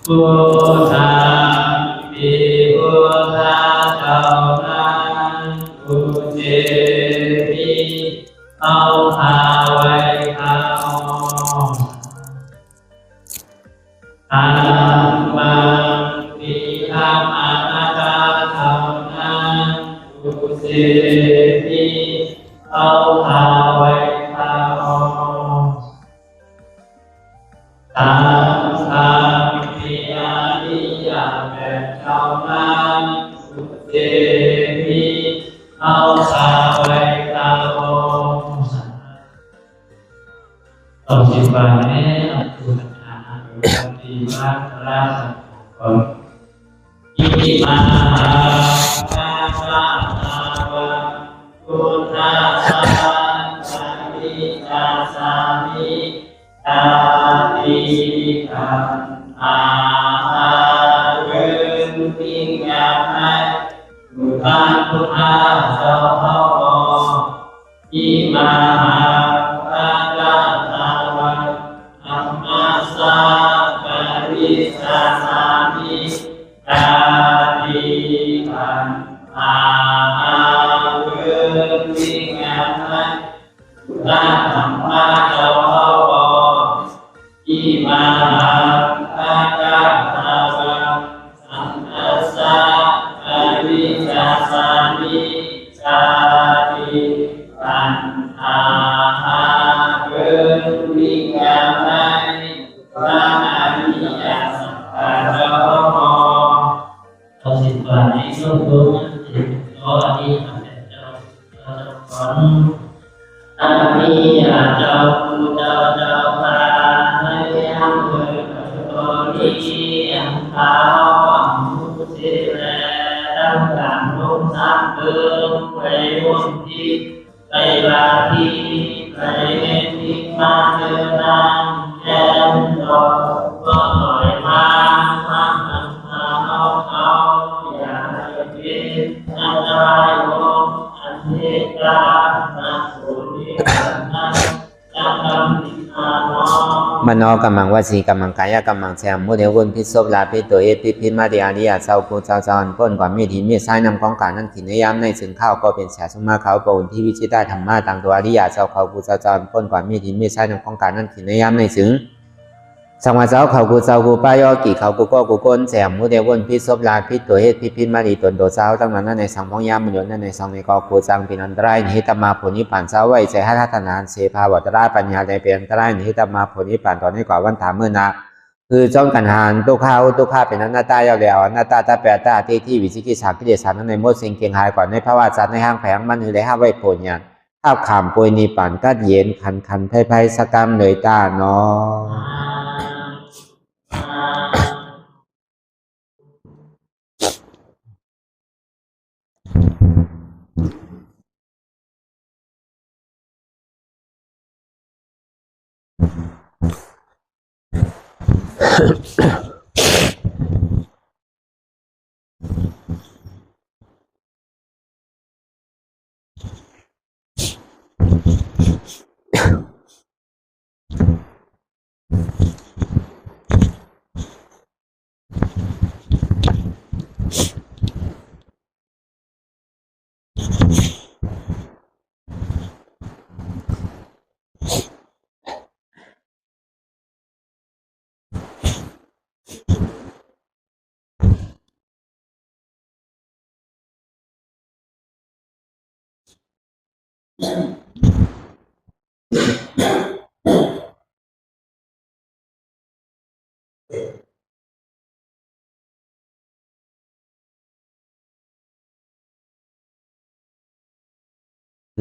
พุทธาปิพุทธาเจ้านั้นผู้เจริญเอาพาไว้เขาธรรมังปิธรรมอนัตตาเท่านั้นผู้เจริญเอาพาไว้เขาตามธรรมปิอริยแบบเจ้านั้นผู้เจริญเอาพาไว้เขาต่อสิบวันแม่ตุลธาปฏิวัติราชของอิมาภาภาภาพุทธาสสามิตาสามิตาติขันอาเรื่องทิ้งยาให้พุทธาพุทธาเจ้าพ่ออิมาภาภาภาอัมมาสาปริสาสามิตาติขันอาเรื่องทิ้งยาให้พุทธาธรรมะเจ้าพ่ออิมาภาภาภาสัมมาสาปริสาสามิตาติขันอาเรื่องทิ้งยาให้พระอริยสัจเจ้าพ่อเอาสิบวันให้ลูกดูถึงตัวนี้ทำเป็นเจ้าของอาภิยาเจ้าผู้เจ้าพระให้ยังเกิดตัวนี้ยังเท้าผู้เจริญดังการลงสามเดิมไปวนที่ไปลาที่ไปเล่นที่มาเดินนางแก้มดอกก็ปล่อยมาฟังอันเขาอย่าให้เป็นอันตรายโลกอันเทตราอันสุริยันนั้นจะทำที่นาน้อง มโนกัมมังวสีกัมมังกายกัมมังเสียมมุเดวุนพิศพลาภิตัวเอพิพิมาเดียริยาเจ้ากูเจ้าจอนพ้นกว่ามีถิ่นมีสายนำของการนั่งถิ่นในยามในสึงข้าวก็เป็นแสสมาเขาปนที่วิชิตได้ธรรมะต่างตัวอริยาเจ้าเขากูเจ้าจอนพ้นกว่ามีถิ่นมีสายนำของการนั่งถิ่นในยามในสึงสังวาเจ้าเขากูเจ้ากูป้ายอกี่เขากูก็กูก้นแสมมุเดวุนพิศพลาภิตัวเอพิพิมาดีตนโดเจ้าตั้งนั้นในสังพงยามมันยนในสังในกอกูจังปินันตรายนิตมาผลนิพพานเจ้าไว้ใจให้ทัศนานเสภาวัตราปัญญาในเป็นอันตรายนิตมาผลนิพพานตอนนี้กว่าวันถามเมื่อนาคือจ้องกันหานตุข้าเป็นอนัตตาเยาวแล้วอนัตตาตาแปดตาที่วิสิกิสากิเลสานั้นในโมดสิ่งเกียงหายก่อนในภาวะจัดในห้างแผงมันหือได้ห้าไว้ผลอย่างข้าวขามปวยนิปันกัดเย็นคันไพ่สกรรมเลยตาเนาะ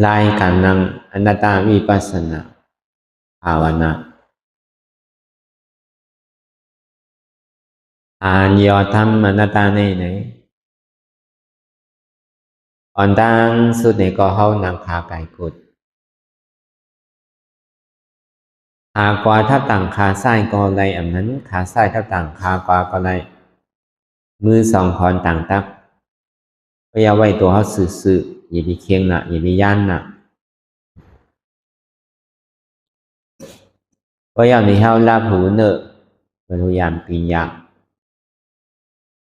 ลายการนั่งอนัตตาวิปัสสนาภาวนาอ่านยอธรรมอนัตตาในอ่อนดังสุดในก็เฮานังขาไก่กุดขากว่าถ้าต่างขาซ้ายก็ไรอันนั้นขาซ้ายถ้าต่างขากว่าก็ไรมือสองคอนต่างตักก็อย่าไว้ตัวเขาสื่ออย่าไปเคียงน่ะอย่าไปย่านน่ะก็อย่างนี้เขาลาบหูเนอะพยายามปีนยาก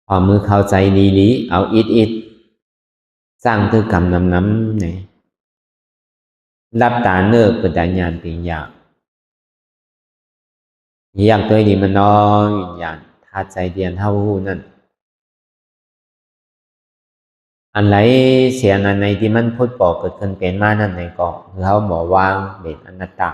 พอมือเข้าใจลีเอาอิดสร้างคือกรรมน้ำเนี่ยรับตาเนื้อปัญญาติญาอย่างตัวนี้มันน้อยวิญญาณธาตุใจเดียนเท่าหูนั่นอันไหนเสียอันไหนที่มันพูดบอกเกิดขึ้นเป็นมานั่นในก็คือเขาบอกวางเป็นอนัตตา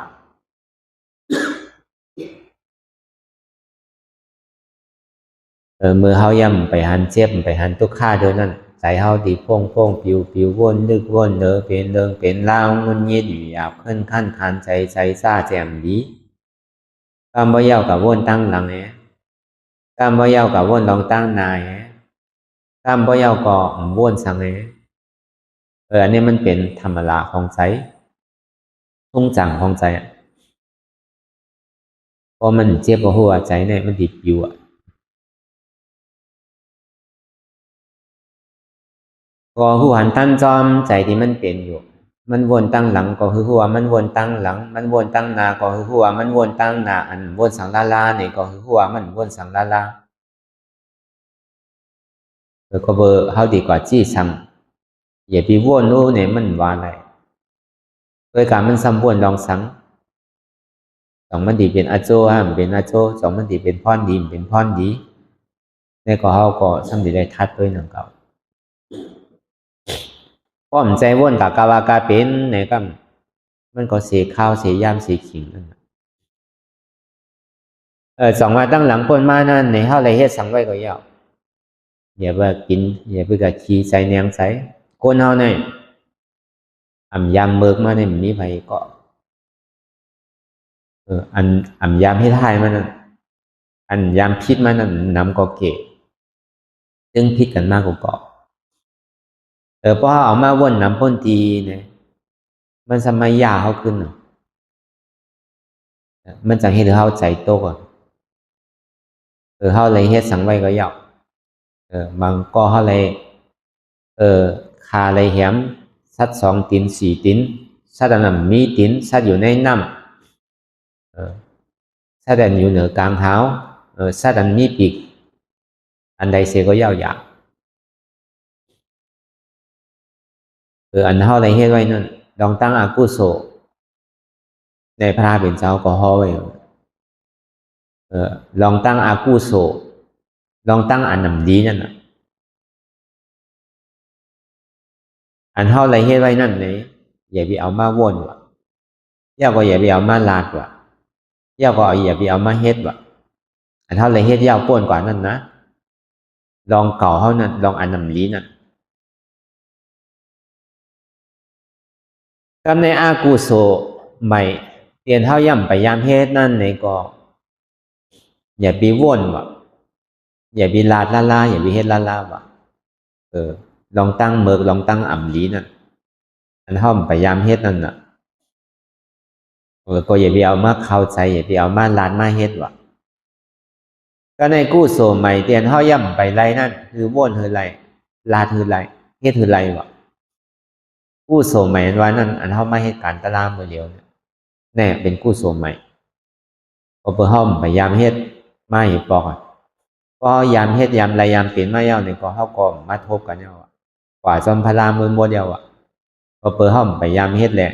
มือเขาย่ำไปหันเจ็บไปหันทุกข้าโดยนั่นใจเขาดีโป่งปิววนนึกวนเนอเป็นเรื่องเป็นเล่ามันเย็ดอยู่หยาบขึ้นขั้นคานใจซาแจ่มดีกำบ่ยาวกับวนตั้งหลังกำบ่ยาวกับวนลองตั้งนายกำบ่ยาวก็วนสังอันนี้มันเป็นธรรมดาของใจทุ่งจังของใจพอมันเจ็บก็หัวใจเนี่ยมันติดอยู่ก็หัวหันตั้งจอมใจที่มันเป็นอยู่มันวนตั้งหลังก็คือหัวมันวนตั้งหลังมันวนตั้งหน้าก็คือหัวมันวนตั้งหน้าอันวนสังลาเนี่ยก็คือหัวมันวนสังลาก็เบอร์เขาดีกว่าจี้สังอย่าไปวนรู้เนี่ยมันว่าอะไรโดยการมันซ้ำวนลองสังสองมันดีเป็นอาโจฮะมันเป็นอาโจสองมันดีเป็นพรดีเป็นพรดีในก็เขาก็ซ้ำดีได้ทัดด้วยหนังเก่าพอมใจวนกับกาวากาเป็นในก็มันก็เสียข้าวเสียยามเสียขิงนั่นสองวันตั้งหลังคนมานั่นในเขาเลยเฮ็ดสังไว้ก็ยาวอย่าไปกินอย่าไปกับขี้ใส่แนงใส่คนเขาเนี่ยยามเมิกมาเนี่ยมีไปก็ยามให้ทายมันยามพิษมันน้ำก็เกะซึ่งพิษกันมากกว่าก็พอเอามาวนน้ำพ่นทีเนี่ยมันสมัยยาเขาขึ้นมันจะให้เขาใจโตก่อนเขาเลยเฮ็ดสังไว้ก็ยาวบางก็เขาเลยคาเลยแหมสัด2 ตีน 4 ตีนสัดนั้นมีตีนสัดอยู่ในน้ำสัดนั้นอยู่เหนือกลางเท้าสัดนั้นมีปีกอันใดเสียก็ยาวอย่างอันเขาเลยเฮ็ดไว้นั่นลองตั้งอากุโสในพระเป็นเจ้าก็ห่อไว้ลองตั้งอากุโสลองตั้งอันนำดีนั่นอันเขาเลยเฮ็ดไว้นั่นเนี่ยอย่าไปเอามาวนว่ะย่าก็อย่าไปเอามาลาดว่ะย่าก็อย่าไปเอามาเฮ็ดว่ะอันเขาเลยเฮ็ดยาวป้วนกว่านั่นนะลองเก่าเขานั่นลองอันนำดีนั่นกำในอากุโสใหม่เตียนเท่าย่ำไปยามเฮ็ดนั่นในก็อย่าไปวนว่ะอย่าไปลาดลาอย่าไปเฮ็ดลาว่ะลองตั้งเมิกลองตั้งลีนั่นอันเท่าไปยามเฮ็ดนั่นน่ะก็อย่าไปเอามาเข้าใจอย่าไปเอามาลาดมาเฮ็ดว่ะก็ในกู้โสใหม่เตียนเท่าย่ำไปไรนั่นคือวนคือไรลาดคือไรเฮ็ดคือไรว่ะกู้โสใหม่ว่านั่นอันเท่าไม่ให้การตะลามมือเดียวเนี่ยแน่เป็นกู้โสใหม่พอเปิดห้องไปยามเฮ็ดมาอยู่ปอกก็ยามเฮ็ดยามไรยามเปลี่ยนมาเย้าเนี่ยก็เขาก็มาทบกันเย้ากว่าจอมพลามือโมเดียวพอเปิดห้องไปยามเฮ็ดแหละ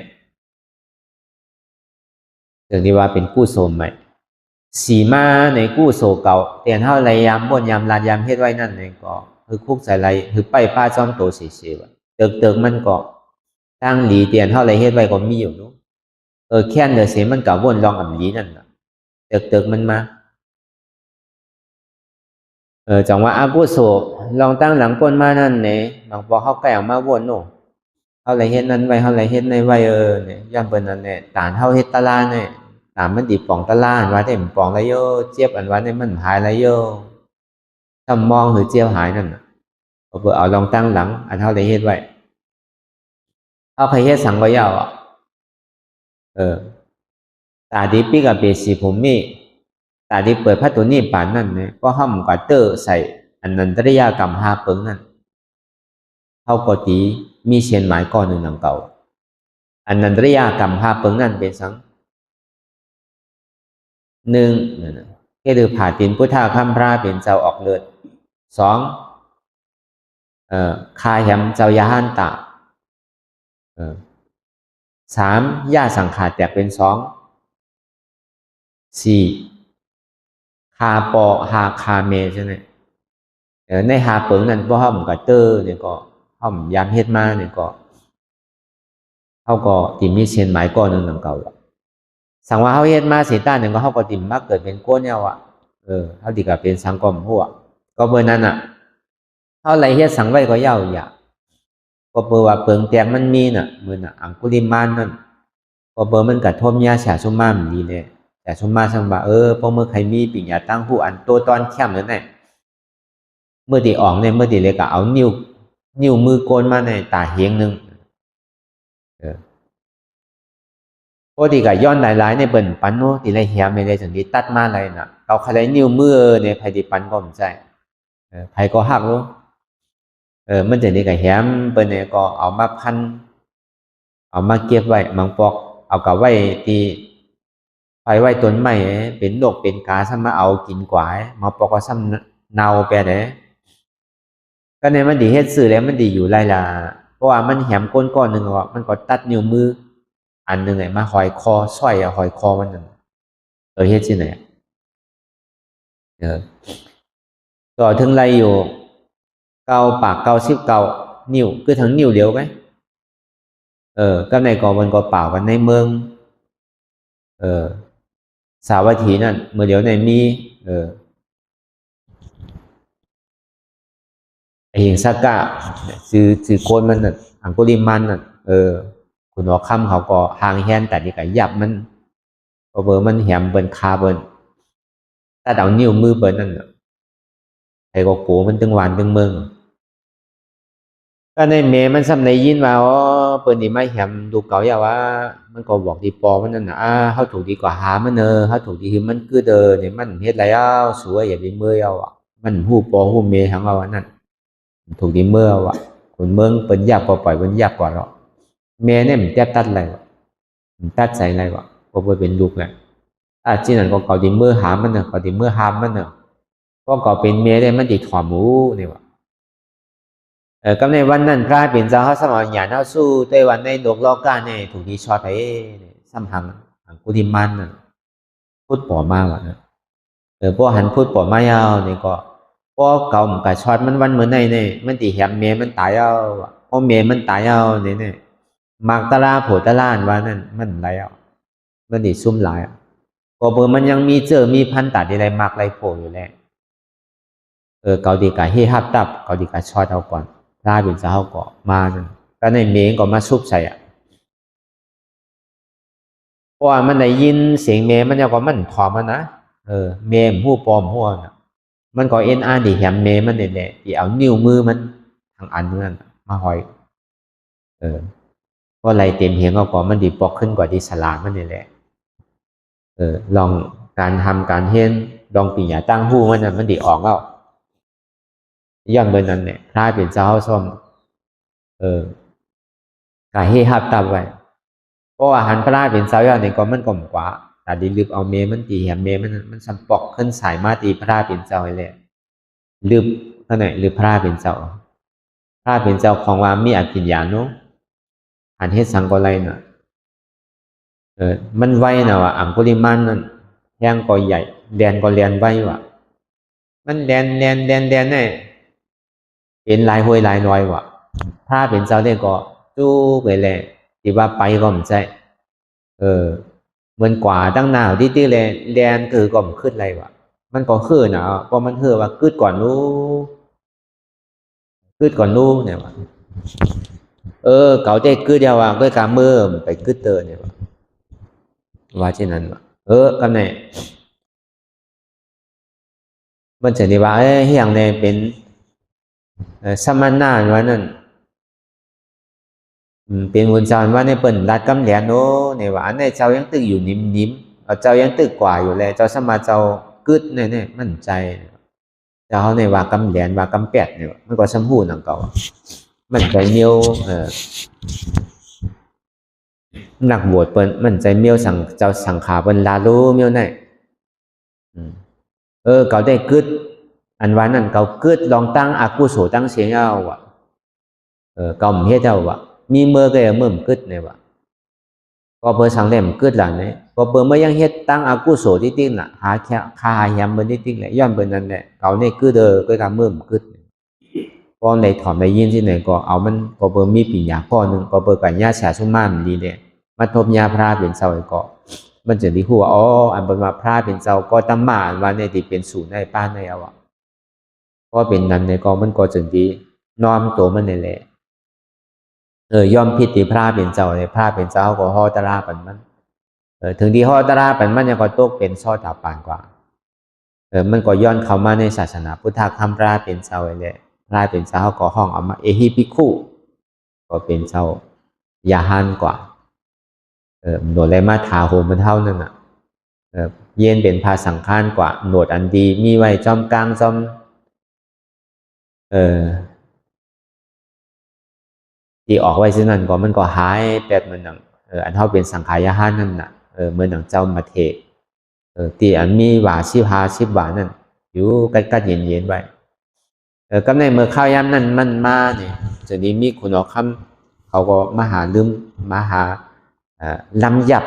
ถึงที่ว่าเป็นกู้โสใหม่สีมาในกู้โสเก่าเตียนเท่าไรยามบนยามลานยามเฮ็ดไว้นั่นเนี่ยก็คือคุกใส่ไรคือไปป้าจอมโตเสียเติกมันก็ตั้งหลีเตียนเท่าไรเฮ็ดไว้ก็มีอยู่นู้แค่นเดือเสียมันกับวนลองหลีนั่นเติกมันมาจังว่าอากุโสลองตั้งหลังก้นมานั่นเนี่ยบางพอเขาแก่ออกมาวนโน่เขาไรเฮ็ดนั้นไว้เขาไรเฮ็ดในไว้เนี่ยย่ำเป็นนั่นเนี่ยตานเขาเฮ็ดตะลาเนี่ยตามมันดีป่องตะลาอันว่าได้มันป่องไรโยเจี๊ยบอันว่าได้มันหายไรโยถ้ามองหรือเจี๊ยบหายนั่นเพื่อเอาลองตั้งหลังอันเขาไรเฮ็ดไว้เขาเคยเฮ็ดสังก็ยาวตาดีปีกับเบสีผมมีตาดีเปิดพระตัวนี้ป่านนั่นเนี่ยก็ห้ามกว่าเตอร์ใส่อันนันตริยากรรม5 เปิงนั่นเขาก็ตีมีเชียนหมายก้อนหนึ่งหนังเก่าอันนันตริยากรรม5 เปิงนั่นเป็นสัง1ก็คือผ่าตินพุทธาคัมพระเป็นเจ้าออกเลือด สองคาแหมเจ้ายาหันตะสามย่าสังขารแตกเป็นสองสี่คาปอหาคาเมใช่ไหมในหาเปิงนั้นพวกเขาเหมือนกับเตอร์เนี่ยก็เขายามเฮ็ดมาเนี่ยก็เขาก็ติมีเชียนหมายก้อนหนึ่งหนังเก่าสังว่าเขาเฮ็ดมาเสียต้าหนึ่งก็เขาก็ติมมาเกิดเป็นก้นเนี่ยเขาดีกับเป็นสังกรมหัวก็เบอร์นั้นเขาไรเฮ็ดสังไว้ก็ยาวอย่าก็เบอร์ว่าเปิงแตกมันมีมืออังคุลิมานนั่นก็เบอร์มันกับทมยาฉาชุมมาดีเลยฉาชุมมาสังว่าพวกเมื่อใครมีปิญญาตั้งผู้อันตัวตอนเข้มนั่นแหละเมื่อตีออกเนี่ยเมื่อตีเลยก็เอานิ้วมือโกนมาในตาเฮียงหนึ่งปกติก็ย้อนหลายๆในเบิ่นปันโน้ตีไรเหียไม่ได้ถึงที่ตัดมาอะไรนะเอาใครนิ้วมือในไผที่ปันก็ไม่ใช่ไผก็หักรู้มันจะนี่ก็แหมเปิ้นเนี่ยก็เอามาพันเอามาเก็บไว้มังปอกเอากับไว้ตีไปไว้ต้นไม้เป็นนกเป็นกาซ้ำมาเอากินกว่ามาปอกก็ซ้ำเนาไปเลยก็ในมันดีเฮ็ดสื่อแล้วมันดีอยู่ไรล่ะเพราะว่ามันแหมก้อนหนึ่งมันก็ตัดนิ้วมืออันหนึ่งมาหอยคอสร้อยหอยคอมันหนึ่งเฮ็ดที่ไหนต่อถึงไรอยู่เกาปากเกาซิบเกานิ้วคือทั้งนิ้วเดียวไหมก็ในก่อมันก็เปล่ากันในเมืองสาวัตถีนั่นเมื่อเดี๋ยวในมีหิงสักกะซื้อโคนมันน่ะอังกุลิมันน่ะคุณหัวค่ำเขาก็หางแฮนแต่นี่ก็ยับมันก็เบอร์มันแหมเบิ้นคาเบิ้นถ้าเอานิ้วมือเบิ้นนั่นไอ้ก็โกมันตึงหวานตึงเมืองก็ในเมมันซ้ำในยินว่าเปิ้นนี่ไม่แหมดูเก่าอย่าว่ามันก็บอกดีปอมันนั่นน่ะเขาถูกดีกว่าหามันเขาถูกดีคือมันคือเนี่ยมันเฮ็ดไรสวยอย่าไปเมื่อยมันหูปอหูเมทั้งเอานั่นถูกดีเมื่อคนเมืองเปิ้นยากกว่าปล่อยเปิ้นยากกว่าหรอกเมเนี่ยมันแทบตัดอะไรมันตัดใส่อะไรก็เป็นลูกแหละที่นั่นก็เก่าดีเมื่อหามันเก่าดีเมื่อหามมันก็เก่าเป็นเมได้มันติดถอมหมูเนี่ยวะก็ในวันนั้นพระเป็นเจ้าเขาสมัยหยาดเขาสู้ในวันในดวงโลกาเนี่ยถูกดีช็อตไปซ้ำหังกุฏิมันพูดปอมากว่ะพวกหันพูดปอมายาวเนี่ยก็พวกเก่ามันกับช็อตมันวันเหมือนในเนี่ยมันติแหมเมมันตายเอาพอเมมันตายเอาเนี่ยมากตะลาโผตะลานว่านั่นมันไรมันติซุ่มหลายก็เบอร์มันยังมีพันตัดอะไรมากไรโผอยู่แล้วเกาดีกาเฮฮับตับเกาดีกาช็อตเอาก่อนพระเป็นเจ้าก็มาก็ในเมงก็มาซุบใส่เพราะว่ามันได้ยินเสียงเมมันยังก็มันถอมมันนะเมมหูปอมหัวนะมันก็เอ็นอาร์ดีแหมเมมันเนี่ยที่เอานิ้วมือมันทางอันนั้นมาหอยก็ไรเต็มเหียงก็มันดีปอกขึ้นกว่าดีสลาดมันนี่แหละลองการทำการเห็นลองปีอย่าตั้งหูมันดีออกแล้วย้อนเบอร์นั้นเนี่ยพระเป็นเจ้าส้มกาเฮฮับตับไว้เพราะว่าหันพระเป็นเจ้าอย่างนี้ก็มันก่อมกว่าแต่ดีลึกเอาเมมันตีแหมเมมันสัมปอกขึ้นสายมาตีพระเป็นเจ้าเลยลืมเท่าไหร่หรือพระเป็นเจ้าของว่ามีอภิญญาโนอันเฮ็ดสังก็ไรน่ะมันไวนะว่ะอังคุลิมันนั่นแห้งก็ใหญ่แดนก็เรียนไวว่ะมันแดนเนี่ยเป็นลายห้วยลายลอยว่ะถ้าเป็นเจ้าได้ก็จู้ไปเลยที่ว่าไปก็ไม่ใช่เหมือนกว่าตั้งหนาวที่เลยแดนคือก็ไม่ขึ้นอะไรว่ะมันก็ขึ้นนะเพราะมันขึ้นว่าขึ้นก่อนนู้เนี่ยว่ะเก่าใจกึดยาวว่าด้วยการเมื่อไปกึดเตอเนี่ยว่าเช่นนั้นว่ะกันเนี่ยมันจะได้ว่าเฮียงเนี่ยเป็นสมณะว่านั่นเป็นวนจรว่าในเปิ่นรัดกำแหลนโน้เนี่ยว่าในเจ้ายังตึกอยู่นิ่มเจ้ายังตึกกว่าอยู่แล้วเจ้าสมาเจ้ากึดเนี่ยมั่นใจเจ้าในว่ากำแหลนว่ากำแปดเนี่ยมันก็สมหูหนังเก่ามันใจเมียวหนักบวชเปิ้นมันใจเมียวสั่งเจ้าสังขาเปิ้นลาลูเมียวไหนเก่าได้กึด อันว่านั่นเขาเกิดลองตั้งอากุโสตั้งเสียงเอาวะเขาไม่เฮ็ดเอาวะมีเมื่อก็เมื่อมเกิดเนี่ยวะก็เบอร์สังเล่มเกิดหลังเนี่ยก็เบอร์เมื่อยังเฮ็ดตั้งอากุโสที่ติ้งน่ะหาแค่คาหายามเบอร์ที่ติ้งแหละย้อนเบอร์นั้นแหละเขาเนี่ยคือเด้อก็ทำเมื่อมเกิดพอในถอนในยินที่ไหนก็เอามันก็เบอร์มีปีญาข้อหนึ่งก็เบอร์กันญาแฉสุมานดีเนี่ยมาทบญาพระเป็นเสาก็มันจะดีหัวอ๋ออันเป็นมาพระเป็นเสาก็ตั้มมาอันว่าเนี่ยที่เป็นศูนย์ในป้านในเอาอะเพราะเป็นนั้นในก็มันก็จึงดีน้อมตัวมันในแหละย่อมผิดที่พระเป็นเจ้าในพระเป็นเจ้าก็ห่อตราปันมันถึงที่ห่อตราปันมันยังก็ตกเป็นซ่อตาปานกว่ามันก็ย้อนเข้ามาในศาสนาพุทธคำพระเป็นเจ้าเลยพระเป็นเจ้าก็ห้องเอามาเอหิภิกขุก็เป็นเจ้ายาหันกว่าหนวดไรมาถาโหมันเท่านั้นอ่ะเย็นเป็นภาสังขารกว่าหนวดอันดีมีไว้จอมกลางจอมที่ออกไว้ซึ่งนั้นก็มันก็หายแปดเหมือนหนังอันเท่าเป็นสังขารยาหันนั่นน่ะเหมือนหนังเจ้ามาเทที่อันมีหวาชิบหวานั่นอยู่ใกล้ๆเย็นๆไว้ก็ในเมื่อข้าวยามนั้นมันมาเนี่ยจะนี้มีคุณออกคำเขาก็มาหาลืมมาหาลำยับ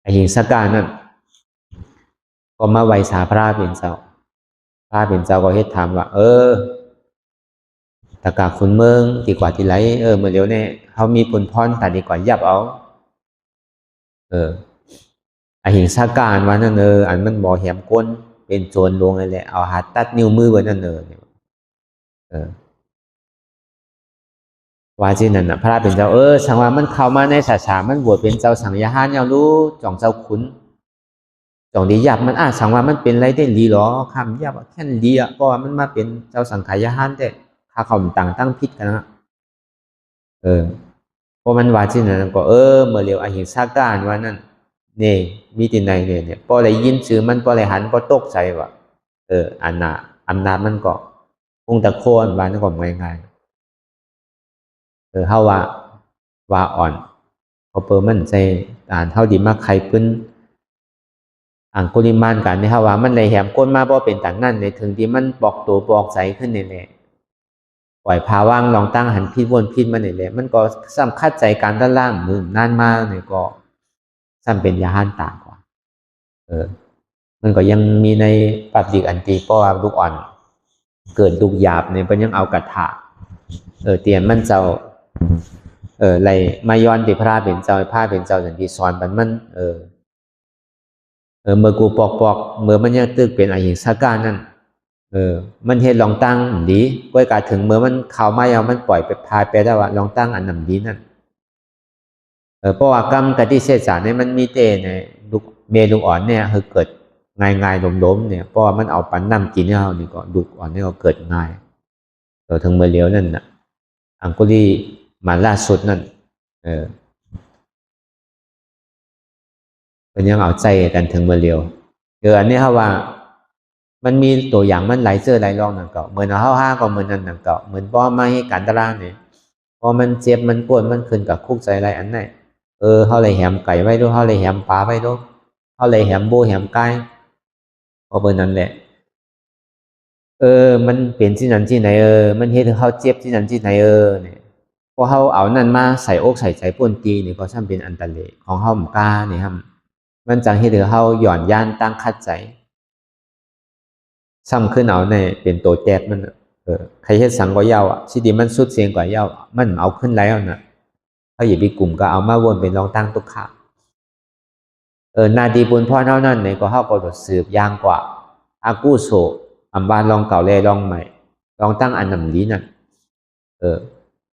ไอหิงสการนั่นก็มาไวสาพระเป็นเจ้าพระเป็นเจ้าก็เฮ็ดถามว่าตะกาคุณเมืองดีกว่าที่ไรเมื่อเดี๋ยวเนี่ยเขามีผลพรแต่ดีกว่ายับเอาไอหิงสการว่านั่นอันมันบ่แหมก้นเป็นโจรลวงอะไรเอาหาตัดนิ้วมือไว้นั่นว่าที่นั่นน่ะพระเป็นเจ้าสังว่ามันเข้ามาในศาสนามันบวชเป็นเจ้าสังยาหานเอารู้จ่องเจ้าขุนจ่องดียับมันสังว่ามันเป็นไรได้ลีหรอคำยับแค่ลีอ่ะก็มันมาเป็นเจ้าสังขายาหานแต่ข้าเขาต่างตั้งพิษกันนะเพราะมันว่าที่นั่นก็เมื่อเรียวอหิงสาการว่านั่นเนี่ยมีที่ไหนเนี่ยพออะไรยินชื่อมันพออะไรหันพอตกใจว่าอันน่ะอำนาจมันก็คงตะโคนว่านั่นก็ง่ายเฮาว่าอ่อนเขาเปิดมันใจเท่าดีมากใครพื้นกุลิมานกันนี่เฮาว่ามันเลยแหมก้นมาเพราะเป็นต่างนั่นในถึงที่มันบอกตัวบอกใจขึ้นนี่แหละปล่อยพาว่างลองตั้งหันพิษวนพิษมันนี่แหละมันก็ซ้ำคัดใจการด้านล่างมือนานมากเนี่ยก็ซ้ำเป็นยาหันต่างกว่ามันก็ยังมีในปัจจิกอันตีป้อลูกอ่อนเกิดลูกหยาบเนี่ยมันยังเอากระถาเตรียมมันเจ้าไรมาย้อนที่พระเป็นเจ้าพระเป็นเจ้าสันติสอนมันเมื่อกูปอกเมื่อมันยังตึกเป็นอหิงสาการนั่นมันเฮ็ดลองตั้งดีก้อยกาถึงเมื่อมันเข้ามาเอามันปล่อยไปพายไปได้ว่าลองตั้งอันนำดีนั่นเพราะว่ากรรมกติเศษสารเนี่ยมันมีเตในลูกเมลูกอ่อนเนี่ยคือเกิดง่ายล้มเนี่ยเพราะว่ามันเอาปันน้ำกินเนี่ยนี่ก็ลูกอ่อนเนี่ยก็เกิดง่ายถึงเมื่อเลี้ยวนั่นน่ะอังกุลีมาล่าสุดนั่นเป็นยังเอาใจกันถึงเมื่อเร็วอันนี้เขาว่ามันมีตัวอย่างมันหลายหลายรองนั่นก็เหมือนเขาห้าก็เหมือนนั่นนั่นก็เหมือนป้อมาให้การตารางเนี่ยพอมันเจ็บมันปวดมันขึ้นกับคุกใจอะไรอันไหนเขาเลยแหมไก่ไว้ด้วยเขาเลยแหมปลาไว้ด้วยเขาเลยแหมโบแหมไก่พอเบอร์นั้นแหละมันเป็นที่นั่นที่ไหนมันเห็นเขาเจ็บที่นั่นที่ไหนเนี่ยพอเขาเอานั่นมาใส่อกใส่ใจป่นตีนี่ก็ช่างเป็นอันตรายของเขาหมกล้าเนี่ยครับมันจังเห็นเขาหย่อนย่านตั้งคัดใจซ้ำขึ้นเอาในเป็นตัวแจกมันใครเฮ็ดสังก็เย้าสิดีมันสุดเสียงกว่าเย้ามันเอาขึ้นแล้วน่ะเขาอย่าไปกลุ่มก็เอามาวนเป็นรองตั้งตุกขานาดีบุญพ่อเท่านั้นเนี่ยก็เขาก็สืบย่างกว่าอากูโสอัมบานลองเก่าเลยลองใหม่ลองตั้งอันนำนี้นั่น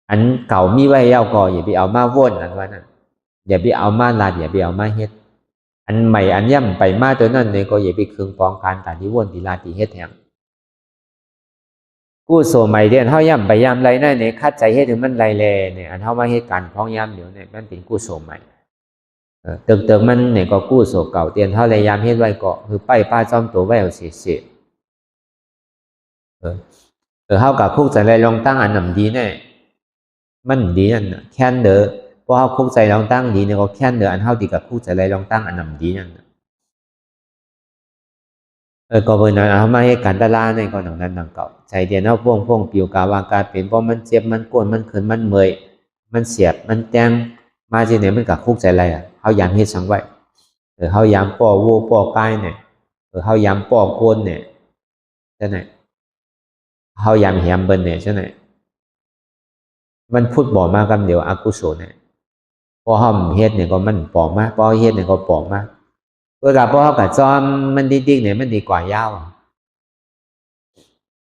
อันเก่ามีไว้เย้าก็อย่าไปเอามาวนอันว่านั่นอย่าไปเอามาลาดอย่าไปเอามาเฮ็ดอันใหม่อันย่ำไปมาตัวนั้นเนี่ยก็อย่าไปคืนปองการตาที่วนที่ลาที่เฮ็ดแหงกู้โสใหม่เดียนเฮาย่ำไปย่ำไรนั่นเนี่ยคัดใจเฮ็ดถึงมันไรแลเนี่ยอันเฮามาเฮ็ดการพ้องย่ำเดี๋ยวเนี่ยมันเป็นกู้โสใหม่เติมมันเนี่ยก็กู้โสเก่าเตียนเฮาเลยย่ำเฮ็ดไว้ก็คือไปป้าจอมตัวไว้เอาเสียเฮากับคุกใจไรลองตั้งอันนำดีเนี่ยมันดีนั่นแค่นเด้อพอเฮาคุกใจลองตั้งดีเนี่ยก็แค่นเด้ออันเฮาดีกับคุกใจไรลองตั้งอันนำดีนั่น ก็เพิ่นนั้นเอามาให้กันตลาในก็หนังนั้นหนังเก่าใจเดียนเอาพ่วงปิวกาวางกาเป็นเพราะมันเจ็บมันกวนมันขึ้นมันเมื่อยมันเสียบมันแตงมาสิเนี่ยมันก็คุกใจอะไรเฮายามเฮ็ดสังไว้เฮายามป้อวัวป้อกายเนี่ยเฮายามป้อโกนเนี่ยจังไหนเฮายามแหมเบิ่นเนี่ยจังไหนมันพูดบ่มากำเดียวอกุศลเนี่ยพอเฮาเฮ็ดเนี่ยก็มันปอกมาพอเฮ็ดเนี่ยก็ปอกมาเวลาพอเฮาก็ซ้อมมันดีๆเนี่ยมันดีกว่ายาว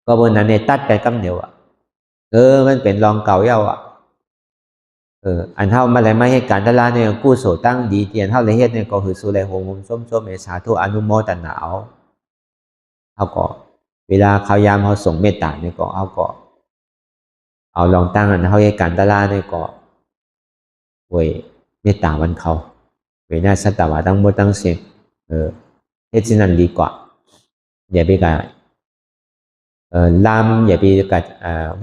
ก็เบิ่นนั้นเนี่ยตัดไปกำเดียวมันเป็นรองเก่าเย้าอันเฮามาเลยไม่ให้การตลาดเนี่ยกู้โสตั้งดีเตียนเฮาเลยเฮ็ดเนี่ยก็คือสู่เลยโหมส้มๆเมสาธุอนุโมทนาเฮาก็เวลาเขายามเฮาส่งเมตตาเนี่ยก็เฮาก็เอาลองตั้งอันเฮาให้การตลาดเนี่ยก็เว้ยเมตตาวันเขาเวลาสัตตวะตั้งหมดตั้งเสียงเฮ็ดสินั้นดีกว่าอย่าไปกะลามอย่าไปกะ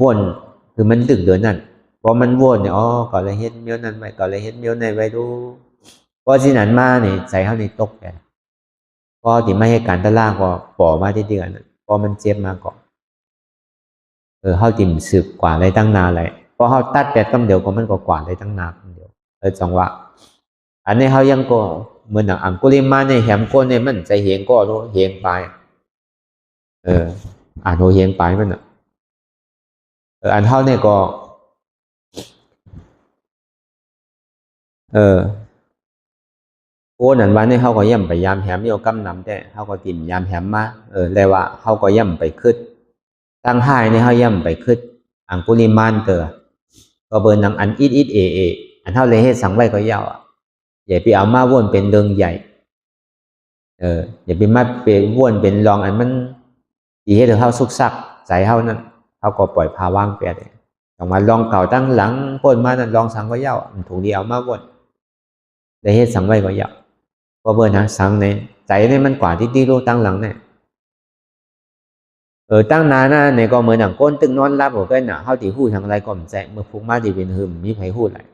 วนคือมันดึกเดือนนั่นพอมันวนเนี่ยก็เลยเฮ็ดเมียวนั้นไว้ก็เลยเฮ็ดเมียวในไว้ดูพอสินั้นมานี่ใจเฮานี่ตกแก่พอที่ไม่ให้การตลาดก็ป่อมาที่เดือนพอมันเจ็บมาก็เฮาติ่มสึกกว่าได้ตั้งนานเลยพอเฮาตัดแปดกำเดียวก็มันก็กว่าได้ตั้งนานเดียวจังหวะอันนี้เฮายังก็เหมือนอังกุลิมาเนี่ยแหมก้นเนี่ยมันใจเหียงก็รู้เหียงไปอ่านโหเหียงไปมันอันเฮาเนี่ยก็โอ้นั่นวันนี้เฮาก็ย่ำไปยามแหมโยกำนำแต่เฮาก็ติ่มยามแหมมาแล้วว่าเฮาก็ย่ำไปคึดตั้งห้นี่เฮาย่ำไปคึดอังกุลิมานก็เบิ่นนังอันอิดอันเฮาเลยเฮ็ดสังไว้ก็ยาวอย่าไปเอามาวนเป็นเรื่องใหญ่อย่าไปมาเป็นวนเป็นรองอันมันสิเฮ็ดให้เฮาสุกซักใจเฮานั่นเฮาก็ปล่อยภาวางไปได้ต้องมาลองเก่าตั้งหลังพ้นมานั่นลองสังก็ยาวมันถูกดีเอามาวนได้เฮ็ดสังไว้ก็ยาวเพราะเบิ่นนะสังเนี่ยใจเนี่ยมันกว่าที่รู้ตั้งหลังเนี่ยตั้งนานนะเนี่ยก็เหมือนหนังก้นตึงนอนรับบ่เป็นน่ะเฮาสิฮู้ทางไรก็บ่แจ้งเมื่อพุกมาสิเป็นหึมมีไผฮู้หลาย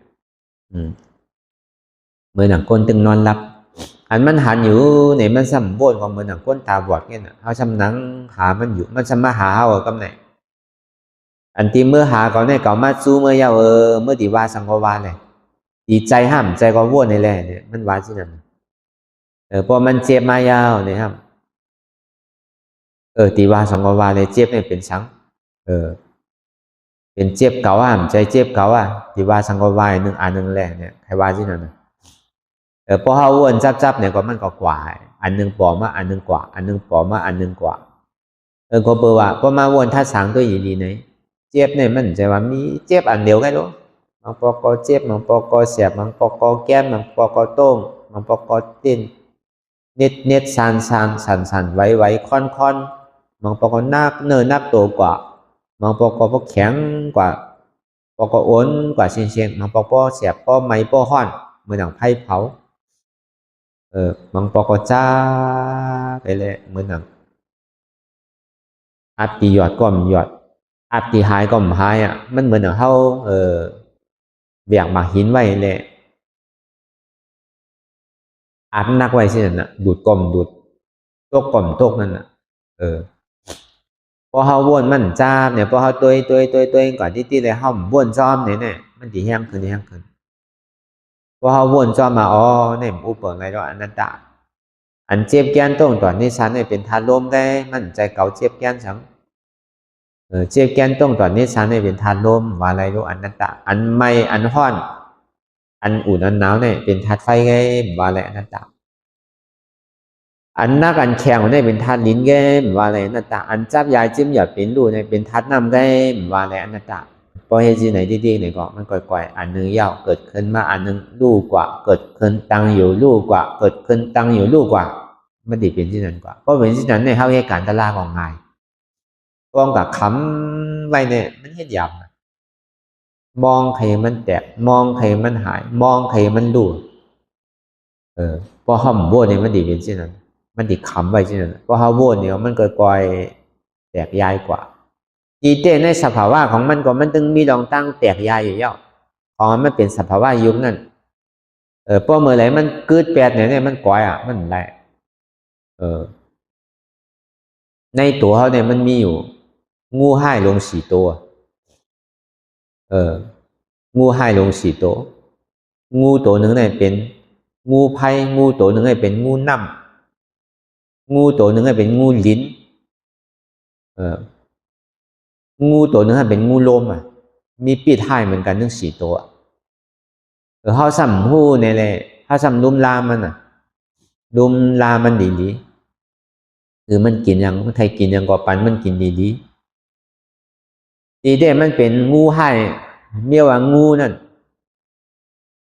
เหมือนหนังก้นตึงนอนรับอันมันหันอยู่เนี่ยมันซ้ำโบนของเหมือนหนังก้นตาบอดเนี่ยน่ะเฮาซ้ำหนังหามันอยู่มันซ้ำมาหาเฮากำไหนอันที่เมื่อหาก็เนี่ยก็มาสู้เมื่อยาวเมื่อที่ว่าสังก็ว่าเลยดีใจห้ามใจก็วนนี่แหละเนี่ยมันว่าที่นั่นพอมันเจ็บมายาวเนี่ยครับตีว่าสังก็ว่าเลยเจ็บเนี่ยเป็นสังเป็นเจ็บเก่าห้ามใจเจ็บเก่าที่ว่าสังก็ว่าหนึ่งอันหนึ่งแหละเนี่ยใครว่าที่นั่นพอเฮาวนจับเนี่ยก็มันก็กว่าอันหนึ่งปอมาอันหนึ่งกว่าอันหนึ่งปอมาอันหนึ่งกว่าก็เปิดว่าพอมาวนถ้าสังตัวดีๆเนี่ยเจ็บเนี่ยมันจะว่ามีเจ็บอันเดียวกันหรอบางปอกเจ็บบางปอกเสียบบางปอกแก้มบางปอกโต้งบางปอกติ้นเน็ดสันไว้ค่อนบางปอกนักนักโตกว่าบางปอกแข็งกว่าปอกอ้วนกว่าเชียงบางปอกเสียบปอไม้ปอห้อนเหมือนหนังไผ่เผาบางปอกจ้าไปเลยเหมือนหนังอัดตีหยอดก็มันหยอดอัดตีหายก็มันหายมันเหมือนหนังเฮาเบียกมาหินไว้เลยอัดนักไว้สินั่นน่ะดูดกลมดูดตกกลมตกนั่นน่ะพอเฮาวนมันจ้าเนี่ยพอเฮาตัวก่อนที่เลยเฮาวนซ้อมเนี่ยมันสิแห้งขึ้นพอเฮาวนซ้อมมาเนี่ยอุปไงดอกอนัตตาอันเจ็บแก้นตรงตอนนี้ฉันเนี่ยเป็นทานลมได้มันใจเก่าเจ็บแก้นฉันเจ็บแก้นตรงตอนนี้ฉันเนี่ยเป็นทานลมว่าอะไรรู้อนัตตาอันไม่อันห้อนอันอุ่นอันหนาวเนี่ยเป็นธาตุไฟไงว่าอะไรอนัตตาอันนักอันแข็งเนี่ยเป็นธาตุลิ้นไงว่าอะไรอนัตตาอันจับยาจิ้มหยาดเป็นรูเนี่ยเป็นธาตุน้ำไงว่าอะไรอนัตตาพอเห็นที่ไหนดีๆเนี่ยก็มันก่อยๆอันนึงยาวเกิดขึ้นมาอันนึงลู่กว่าเกิดขึ้นตั้งอยู่ลู่กว่าเกิดขึ้นตั้งอยู่ลู่กว่ามันดีเป็นที่นั้นกว่าเพราะเป็นที่นั้นเนี่ยเขาให้การตลาดของง่ายกองกับคำไว้เนี่ยมันเห็นยำมองใครมันแตกมองใครมันหายมองใครมันดูพอห้ามโบเนี่ยมันดีเป็นที่นั้นมันดีคำไว้ที่นั้นพอห้าโบเนี่ยมันก่อยๆแตกยายกว่าดีเต้ในสภาวะของมันก็มันตึงมีรองตั้งแตกยายอยู่แล้วของมันเป็นสภาวะยุคนั้นพอเมื่อไหร่มันเกิดแปดเนี่ยมันก่อยมันไร ในตัวเขาเนี่ยมันมีอยู่งูห้ายลง4ตัวงูห้ายลง4ตัวงูตัวหนึ่งเนี่ยเป็นงูไผ่งูตัวหนึ่งเนี่ยเป็นงูน้ำงูตัวหนึ่งเนี่ยเป็นงูลิ้นงูตัวหนึ่งเป็นงูลมมีปีท้ายเหมือนกันทั้ง4ตัวเขาซ้ำหู้เนี่ยแหละเขาซ้ำลุมลามันลุมลามันดีๆคือมันกินอย่างไทยกินอย่างกว่าปันมันกินดีดีเด้มันเป็นงูให้เมียว่างูนั่น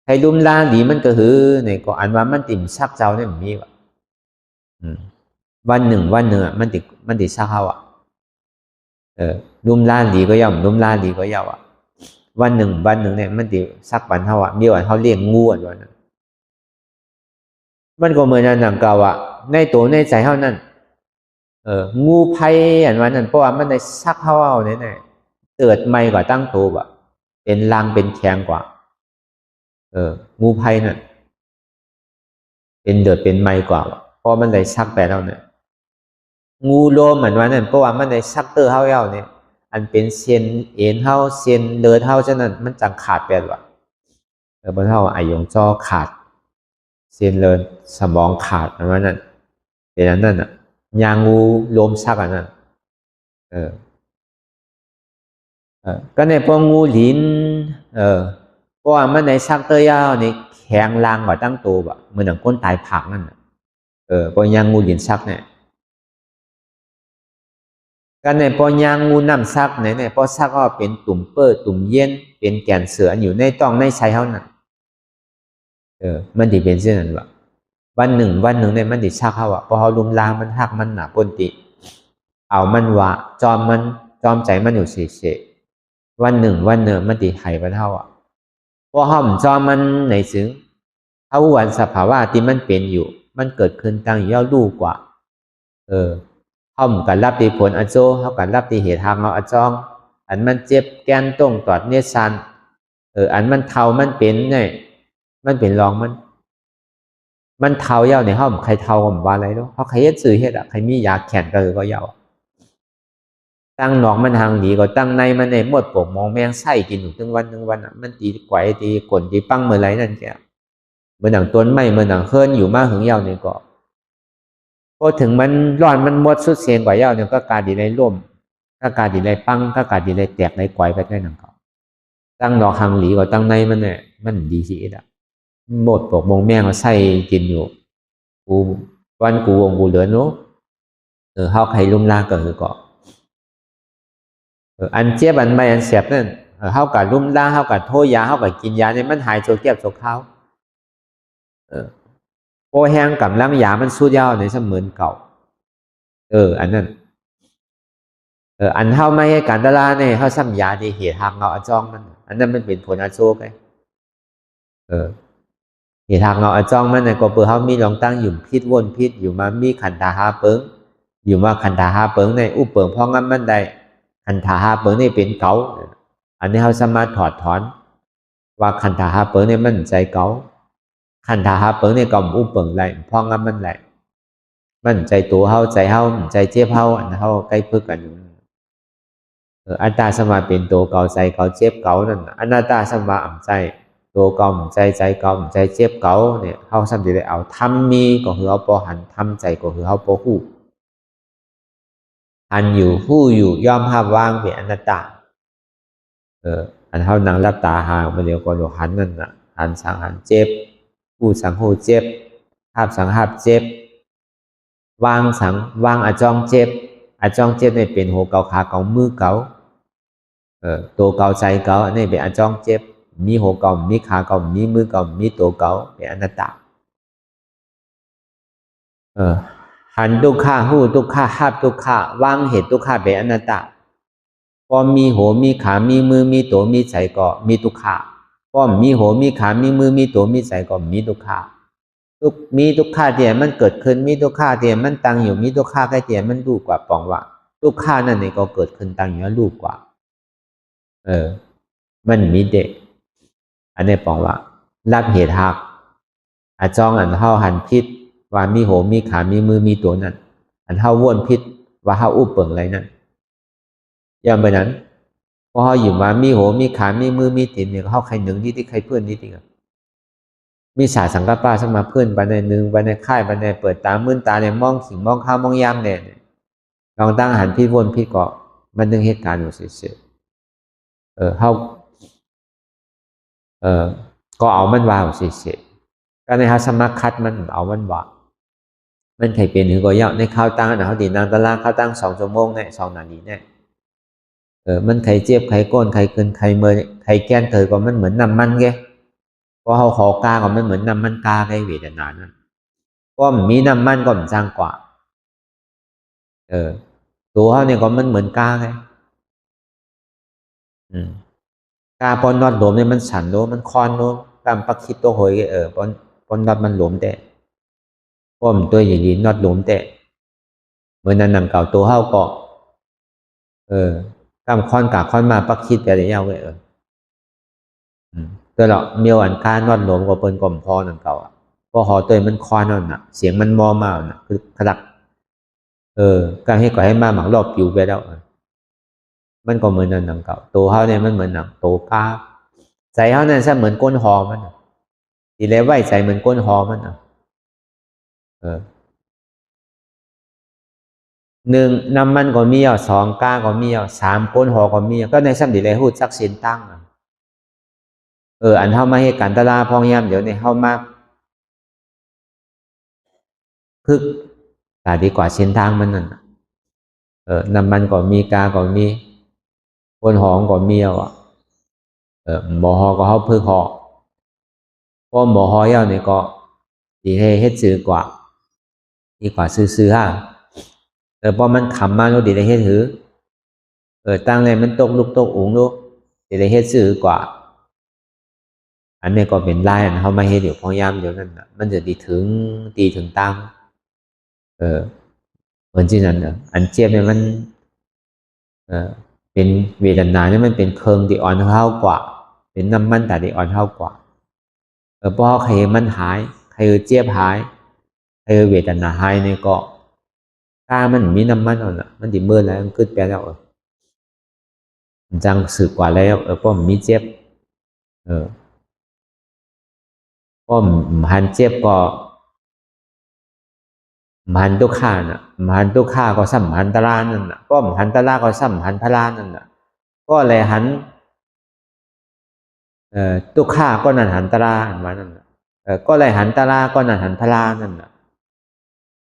ไทยลุมลาดีมันก็คือเนี่ยก็อันว่ามันติ่มซักเจ้าเนี่ยมีว่ะวันหนึ่งมันติซักเขาลุมลาดีก็ย่อมลุมลาดีก็ย่อมวันหนึ่งเนี่ยมันติซักปันเขามีว่าเขาเลี้ยงงูอันนั้นมันก็เหมือนนั่นหนังเก่าในตัวในใจเขานั่นงูไผ่อันนั้นเพราะว่ามันได้ซักเขาเอาเนี่ยเกิดใหม่กว่าตั้งตัวเป็นรังเป็นแข็งกว่างูไผ่นั่นเป็นเดือดเป็นใหม่กว่าเพราะมันได้ซักไปแล้วเนี่ยงูโลมเหมือนว่านั่นเพราะว่ามันได้ซักเตอร์เขาเอาเนี่ยอันเป็นเส้นเอ็นเขาเส้นเลือดเขาฉะนั้นมันจังขาดไปว่ะบนเขาไอยงจอขาดเส้นเลือดสมองขาดอันนั้นเป็นอันนั้นยางงูโลมซักอันนั้นก็ในพวกงูลิ้นเพราะว่ามันในซักเตอร์ยาวนี่แข็งลางกว่าตั้งตัวเหมือนคนตายผักนั่นพอยางงูลิ้นซักเนี่ยก็ในพอยางงูน้ำซักเนี่ยพอซักก็เป็นตุ่มเปื้อตุ่มเย็นเป็นแกนเสืออยู่ในต้องในใช้เขานั่นมันดีเป็นเช่นนั้นวะวันหนึ่งเนี่ยมันดีซักเขาพอเขาลุมลางมันหักมันหนาปนติเอามันวะจอมใจมันอยู่เฉยวันหนึ่งมันติหายไปเท่าพอห้อมจอมันในซึ้งเท่าวันสภาวะที่มันเป็นอยู่มันเกิดขึ้นตั้งย่อลูกกว่าห้อมกันรับตีผลอโจเขากันรับตีเหตุทางเอาอจองอันมันเจ็บแกนต้งตอดเนซันอันมันเทามันเป็นเนี่ยมันเป็นรองมันเทาเย้าในห้อมใครเทาผมว่าอะไรด้วยเขาใครเฮ็ดสื่อเฮ็ดใครมียาแขนก็เย้าตั้งหนองมันทางดีก็ตั้งในมันในหมดปกมองแมงไส้กินอยู่ถึงวันมันตีไกวตีกลตีปั้งเมื่อไรนั่นแกเหมือนหนังต้นไม้เหมือนหนังเคลื่อนอยู่มากถึงยาวเนี่ยก็พอถึงมันร้อนมันหมดสุดเสียงกว่ายาวเนี่ยก็การดีในร่มก็การดีในปั้งก็การดีในแตกในไกวไปได้หนังเขาตั้งหนองทางหลีก็ตั้งในมันเนี่ยมันดีสิหมดปกมองแมงไส้กินอยู่กูวันกูวงกูเหลือโน้เฮาใครลุ่มล่างก็คือก็อันเจ็บอันไม่อันเสียบนั่นเฮากับลุ่มล่างเฮากับโทยาเฮากับกินยาเนี่ยมันหายโจเก็บโจเข้าโพแห้งกับล้างยามันสู้ยาวในเสมือนเก่าอันนั้นอันเฮาไม่ให้การตลาดเนี่ยเฮาซ้ำยาที่เหตุทางเงาอจองมันอันนั้นมันเป็นผลอาโชกไงเหตุทางเงาอจองมันเนี่ยก็เปิดเฮามีลองตั้งอยู่พิษวนพิษอยู่มามีขันธาหาเปิงอยู่มาขันธาหาเปิงในอุปเปิงเพราะงั้นมันได้ขันธาหาเปิงนี่เป็นเก่าอันนี้เขาสามารถถอดถอนว่าขันธาหาเปิงนี่มันใจเก่าขันธาหาเปิงนี่ก็อุปเปิงไรเพราะงั้นมันไรมันใจตัวเขาใจเขาใจเจ็บเขาอันเขาใกล้พึกกันอัตตาสมาเป็นตัวเก่าใจเก่าเจ็บเก่านั่นอนัตตาสมาอ่ำใจตัวเก่าใจเก่าใจเจ็บเก่าเนี่ยเขาสำเร็จเอาทำมีก็คือเขาปอหันทำใจก็คือเขาปอหู้อันอยู่ผู้อยู่ย่อมภาพว่างเป็นอนัตตาอันเท่านังรับตาหางมันเดียวก็อยู่หันนั่นน่ะหันสังหันเจ็บผู้สังหูเจ็บภาพสังหาบเจ็บวางสังวางอจองเจ็บอจองเจ็บเนี่ยเป็นหัวเก่าขาเก่ามือเก่าตัวเก่าใจเก่าอันนี้เป็นอจองเจ็บมีหัวเก่ามีขาเก่ามีมือเก่ามีตัวเก่าเป็นอนัตตาหันทุกข้าหูทุกข้าหาบทุกข้าวางเหตุทุกข้าเป็นอนัตตาพอมีหัวมีขามีมือมีตัวมีใจก็มีทุกข้าพอมีหัวมีขามีมือมีตัวมีใจก็มีทุกข้ามีทุกข้าเดียมันเกิดขึ้นมีทุกข้าเดียมันตั้งอยู่มีทุกข้าใกล้เดียมันรูปกว่าปองว่าทุกข้านั่นเองก็เกิดขึ้นตั้งอยู่รูปกว่ามันมีเด็กอันนี้ปองว่ารับเหตุหักอาจองอันเท่าหันพิษว่ามีหัวมีขามีมือมีตัวนั่นอันเท่าว่นพิษ ว่าเขาอู้เปิงอะไรนั่นอย่างแบบนั้นพอเขาอยู่มามีหัวมีขามีมือมีตีนเนี่ยเขาใครหนึ่งที่ใครเพื่อนนี่ติกันมีสาสังกปาสมาเพื่อนไปในหนึ่งไปในค่ายไปในเปิดตามื่นตาเนี่ยมองสิ่งมองข้าวมองยามเนี่ยลองตั้งหันพี่วนพี่เกาะมันนึงเหตุการณ์อยู่เฉยๆเขาก็เอามันว่าเฉยๆก็ในเขาสมัครคัดมันเอามันว่ามันใครเป็นหรือก็ยาวในข้าวตั้งนะเขาดีนางตะลางข้าวตั้ง2 ชั่วโมงเนี่ย2 นาทีเนี่ยมันใครเจ็บใครก้นใครเกินใครเมื่อยใครแก้นเธอก็มันเหมือนน้ำมันแกเพราะเขาขอกาก็มันเหมือนน้ำมันกาไกเวทนานั่นก็มีน้ำมันก็มันจางกว่าตัวเขาเนี่ยก็มันเหมือนกาไงกาปอนนอดหลวมเนี่ยมันสั่นโน้มันคอนโน้ตามปักคิดตัวหอยปอนนอดมันหลวมแต่ป้อมตัวใหญ่ๆนอดหลวมแต่เหมือนนั้นนำเก่าตัวเขาก็ตามคอนกาคอนมาปักคิดไปอะไรเงี้ยตัวเราเมียวอันกานอดหลวมก็เป็นกลมพอนั่นเก่าพอหอตัวมันคอนนั่นน่ะเสียงมันมอมาน่ะคือขดักการให้ก่อให้มาหมักรอบอยู่ไปแล้วมันก็เหมือนหนังเก่าตัวเขาเนี่ยมันเหมือนหนังตัวกาใจเขาเนี่ยซะเหมือนก้นหอมันทีแรกไหวใจเหมือนก้นหอมัน1น้ำมันก็มี2กาก็มี3ก้นหอก็มีก็ในซ้ำดีเลยหูจักเส้นตั้งอันเข้ามาให้การตลาดพองยามเดี๋ยวในเข้ามาพึกแต่ดีกว่าเส้นทางมันนั่นน้ำมันก็มีกาก็มีก้นหอก็มีหมอหอก็เขาพึกหอเพราะหมอหอยาวเนี่ยก็ดีให้เฮ็ดซื้อกว่าดีกว่าซื้อฮะเพราะมันขำมาโน้ดีได้เฮ็ดถือตั้งเลยมันตกลุกตกอุ๋งลูกดีได้เฮ็ดซื้อกว่าอันนี้ก็เป็นไล่เขามาเฮ็ดอยู่พยายามเดี๋ยวนั้นมันจะดีถึงตั้งเหมือนที่นั้นอันเจ็บเนี่ยมันเป็นเวทนาเนี่ยมันเป็นเคิงที่อ่อนเท่ากว่าเป็นน้ำมันแต่ที่อ่อนเท่ากว่าเพราะใครมันหายใครเจ็บหายใครเวทนาหายเนี่ยก็กามันมีน้ำมันอ่ะมันดิเมื่อแล้วมันขึ้นไปแล้วจังสึกกว่าแล้วเพราะมันมีเจ็บเพราะมันเจ็บก็มันทุกข้าน่ะมันทุกข้าก็สัมพันตรานั่นน่ะก็มันตราก็สัมพันพลานั่นน่ะก็เลยหันทุกข้าก็นั่นหันตรามานั่นน่ะก็เลยหันตราก็นั่นหันพลานั่นน่ะ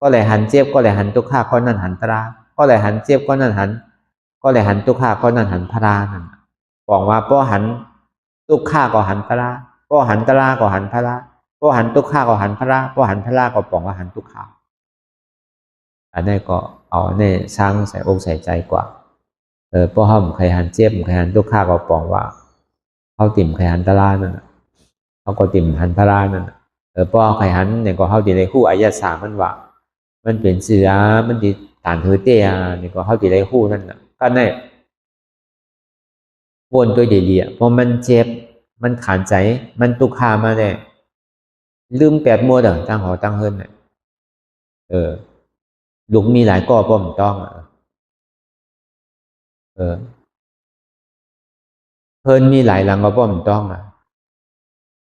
ก็เลยหันเจ็บก็เลยหันทุกข้าก็นั่นหันตราก็เลยหันเจ็บก็นั่นหันก็เลยหันทุกข้าก็นั่นหันพลานั่นบอกว่าป้อหันทุกข้าก็หันตราป้อหันตราก็หันพลาป้อหันทุกข้าก็หันพลาป้อหันพลาก็บอกว่าหันทุกข้าอันนี้ก็เอาเนี่ยสร้างใส่อกใส่ใจกว่าเพราะเขาใครหันเจ็บใครหันทุกข้าก็บอกว่าเขาติ่มใครหันตรานั่นเขาก็ติ่มหันพลานั่นเพราะใครหันเนี่ยก็เขาติได้คู่อายะสามันว่ามันเป็นเสือมันติตานเธอเตี้ยนี่ก็เขาติได้คู่นั่นก็เนี่ยวนตัวเดียเพราะมันเจ็บมันขันใจมันตุกขามาเนี่ยลืม8 มัวตั้งหอตั้งเฮิรนเนี่ยลูกมีหลายก้อป้อมต้องเพิ่นมีหลายหลังก็ป้อมต้อง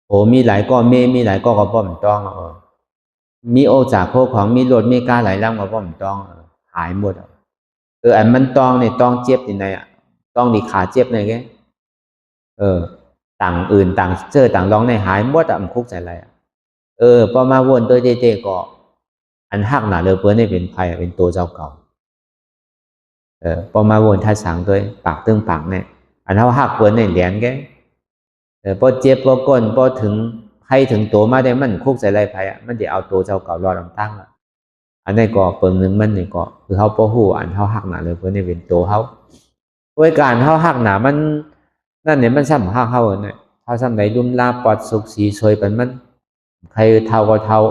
โอ้มีหลายก้อเมมีหลายก้อก็ป้อมต้องมีโอจากโคของมีรถมีกาหลายลำก็ป้อมต้องหายหมดอันมันต้องเนี่ยต้องเจ็บยังไงต้องดีขาเจ็บเลยแกต่างอื่นต่างเจอต่างร้องในหายหมดมันคุกใจอะไรพอมาวนตัวเจก็อันหักหนาเลยเพื่อนนี่เป็นภัยเป็นตัวเจ้าเก่าพอมาวนท่าสังตัวปากตึงปากเนี่ยอันเท่าหักเพื่อนในเหรียญแกพอเจ็บพอก้นพอถึงให้ถึงตัวมาได้มันคุกใส่ไรภัยมันจะเอาตัวเจ้าเก่ารอลำตั้งอันนี้ก็เปิงหนึ่งมันนี่ก็คือเขาพอหูอันเท่าหักหนาเลยเพื่อนนี่เป็นตัวเขาด้วยการเท่าหักหนามันนั่นเนี่ยมันซ้ำหักเขาเนี่ยเท่าซ้ำไหนดุมลาปอดสุกสีสวยเป็นมันใครเท่าก็เท่า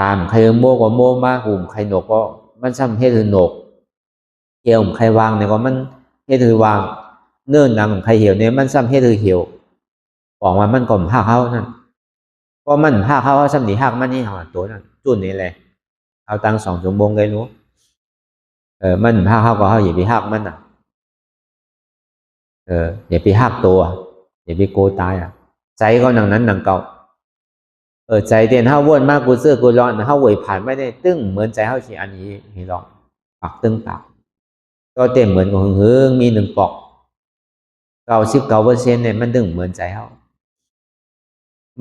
ตามใครโมก็โมมากหุ่มใครหนกก็มันซ้ำให้ถือหนกเหี่ยวใครวางเนี่ยก็มันให้ถือวางเนื่นหนังใครเหี่ยวเนี่ยมันซ้ำให้ถือเหี่ยวบอกว่ามันก่อมหักเขานั่นก็มันหักเขาซ้ำหนีหักมันนี่หัวตัวนั่นจุดนี้เลยเอาตัง2 ชั่วโมงเลยรู้ มันภาคเขาก็เขาอย่าไปหักมันอย่าไปหักตัวอย่าไปโกตายใจเขาหนังนั้นหนังเก่าใจเตียนเขาวนมากกูเสื้อกูร้อนเขาเวยผ่านไม่ได้ตึ้งเหมือนใจเขาชีอันนี้ให้ลองปักตึ้งปากก็เต็มเหมือนกับหึงมี1 ปอก99%เนี่ยมันตึ้งเหมือนใจเขา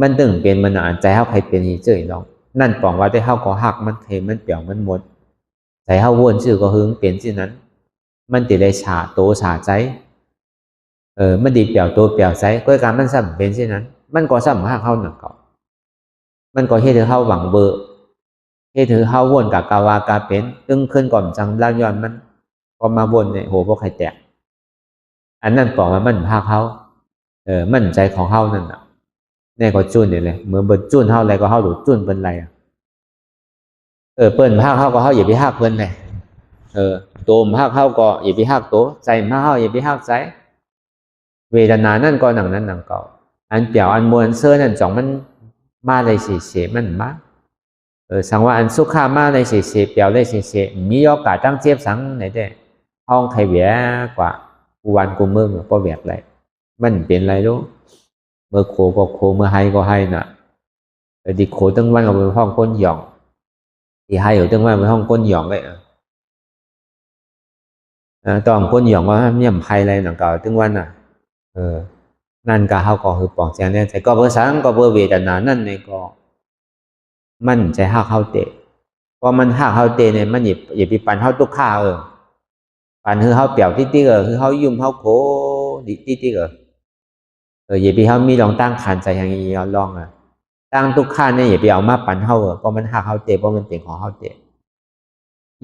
มันตึ้งเป็นมันอ่านใจเขาใครเป็นที่เจอลองนั่นปองว่าได้เขาก็หักมันเทมันเปี่ยวมันหมดใจเขาวนชื่อก็หึงเป็นที่นั้นมันติได้ฉาโตฉาใจมันดีเปี่ยวตัวเปี่ยวใจก็การมันซ้ำเป็นที่นั้นมันก็ซ้ำหักเขาหนักเก่ามันก็เฮ็ดให้เขาหวังเบอร์เฮ็ดให้เขาวนกับกาวากาเป็นตึงขึ้นก่อนจังลาย้อนมันพอมาวนเนี่ยโหบ่ใครแตกอันนั้นปองว่ามันหักเขามั่นใจของเขานั่นน่ะเนี่ยก็จุ้นนี่เลยเหมือนเบิ่นจุ้นเขาอะไรก็เขาหลุดจุ้นเป็นไรเปิ้นหักเขาก็เขาอย่าไปหักเพิ่นเลยโตมหักเขาก็อย่าไปหักโตใจหักเขาอย่าไปหักใจเวทนานั่นก็หนังนั้นหนังเก่าอันเปี่ยวอันมวลเสื้อนั่นจ่องมันมาเลยเสียมันมาสังว่าอันสุขามาเลยเสียเปี่ยวเลยเสียมีโอกาสตั้งเทียบสังไหนได้ห้องใครเวียกว่ากูวันกูเมืองก็เวียกไรมันเป็นไรรู้เมื่อโคก็โคเมื่อให้ก็ให้น่ะดีโคตั้งวันก็เป็นห้องก้นหย่องดีให้อยู่ตั้งวันเป็นห้องก้นหย่องเลยตอนก้นหย่องว่าเนี่ยมไพ่อะไรหนังเก่าตั้งวันนั่นก็เขาก็คือปองแจงเนี่ยใจก็เบอร์สังก็เบอร์เวทนานั่นเนี่ยก็มันใจหักเขาเตะพอมันหักเขาเตะเนี่ยมันอย่าไปปั่นเขาตุกข้าปั่นคือเขาเปี่ยวติ๊กคือเขายุ่มเขาโคดิติ๊กอย่าไปเขามีลองตั้งขันใจอย่างนี้ลองตั้งตุกข้าเนี่ยอย่าไปเอามาปั่นเขาเพราะมันหักเขาเตะเพราะมันเป็นของเขาเตะ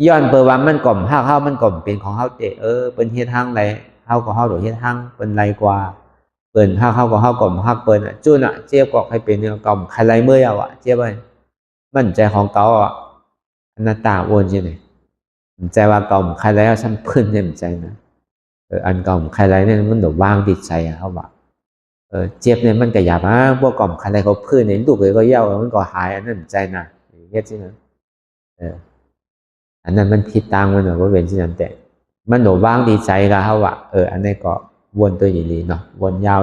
ย้อนเปิดว่ามันกล่อมหักเขามันกล่อมเป็นของเขาเตะเป็นเฮ็ดหั่งไรเขาก็เขาโดดเฮ็ดหั่งเป็นไรกว่าเปิ่นหักเขาก็เขากล่อมหักเปิ่นจุ้นเจี๊ยบก็ให้เป็นเนี่ยกล่อมใครไรเมื่อเจี๊ยบเลยมั่นใจของเก่าอนัตตาวนใช่ไหมใจว่าเก่าใครไรเอาซ้ำพื้นเนี่ยใจนะอันเก่าใครไรเนี่ยมันโดดว่างติดใจเขาบอกเจี๊ยบเนี่ยมันก็หยาบพวกกล่อมใครไรเขาพื้นเนี่ยลูกเลยก็เย่ามันก็หายอันนั้นใจนะเฮ็ดใช่ไหมอันนั้นมันผิดตังมันว่าเป็นที่นั้นแต่มันโดดว่างดีใจกับเขาว่าอันนี้ก็วนตัวอย่างนี้เนาะวนยาว